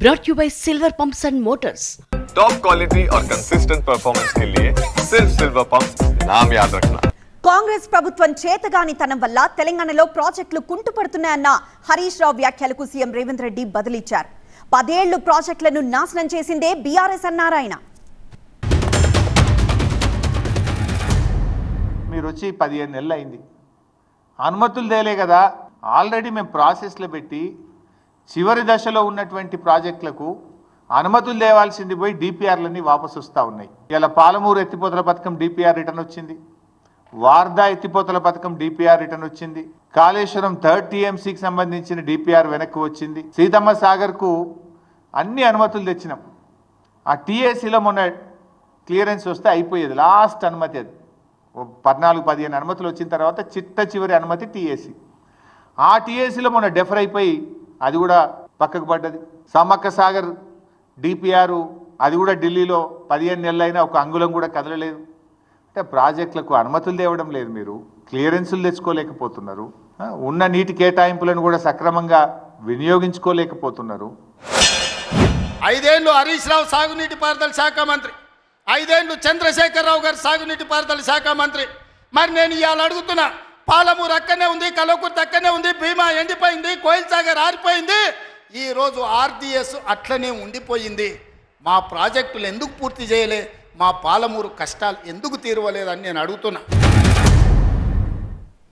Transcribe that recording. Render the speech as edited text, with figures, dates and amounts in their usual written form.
brought to you by Silver Pumps and Motors. Top quality और consistent performance के लिए सिर्फ सिल्वर पंप्स नाम याद रखना. కాంగ్రెస్ ప్రభుత్వం చేతగానితనం వల్ల తెలంగాణలో ప్రాజెక్టులు కుంటుపడుతున్నాయన్న హరీష్ రావు వ్యాఖ్యలకు సీఎం రేవంత్ రెడ్డి బదులిచ్చారు. 10 ఏళ్లు ప్రాజెక్టులను నాశనం చేసిందే బీఆర్ఎస్ అన్నారు ఆయన. మీరు వచ్చి 15 నెలలు అయింది, అనుమతులు తేలే కదా. ఆల్రెడీ మేము ప్రాసెస్లో పెట్టి చివరి దశలో ఉన్నటువంటి ప్రాజెక్టులకు అనుమతులు తేవాల్సింది పోయి డిపిఆర్లన్నీ వాపసు వస్తూ ఉన్నాయి. ఇలా పాలమూరు ఎత్తిపోతల పథకం డిపిఆర్ రిటర్న్ వచ్చింది, వార్దా ఎత్తిపోతల పథకం డిపిఆర్ రిటర్న్ వచ్చింది, కాళేశ్వరం 3rd TMCకి సంబంధించిన డిపిఆర్ వెనక్కి వచ్చింది, సీతమ్మ సాగర్కు అన్ని అనుమతులు తెచ్చినాం. ఆ టీఏసీలో మొన్న క్లియరెన్స్ వస్తే అయిపోయేది, లాస్ట్ అనుమతి అది. 14-15 అనుమతులు వచ్చిన తర్వాత చిట్ట చివరి అనుమతి టీఏసీ. ఆ టీఏసీలో మొన్న డెఫర్ అయిపోయి అది కూడా పక్కకు పడ్డది. సమ్మక్క సాగర్ డిపిఆర్ అది కూడా ఢిల్లీలో 15 నెలలైనా ఒక అంగుళం కూడా కదలలేదు. అంటే ప్రాజెక్టులకు అనుమతులు తేవడం లేదు, మీరు క్లియరెన్సులు తెచ్చుకోలేకపోతున్నారు, ఉన్న నీటి కేటాయింపులను కూడా సక్రమంగా వినియోగించుకోలేకపోతున్నారు. 5 ఏళ్ళు హరీష్ రావు సాగునీటి పారుదల శాఖ మంత్రి, 5 ఏళ్ళు చంద్రశేఖరరావు గారు సాగునీటి పారుదల శాఖ మంత్రి. మరి నేను ఇవాళ అడుగుతున్నా, పాలమూరు అక్కడనే ఉంది, కల్వకుర్తి అక్కడనే ఉంది, భీమా ఎండిపోయింది, కోయిల్ సాగర్ ఆరిపోయింది, ఈరోజు ఆర్డీఎస్ అట్లనే ఉండిపోయింది. మా ప్రాజెక్టులు ఎందుకు పూర్తి చేయలే, మా పాలమూరు కష్టాలు ఎందుకు తీరవలేదని నేను అడుగుతున్నా.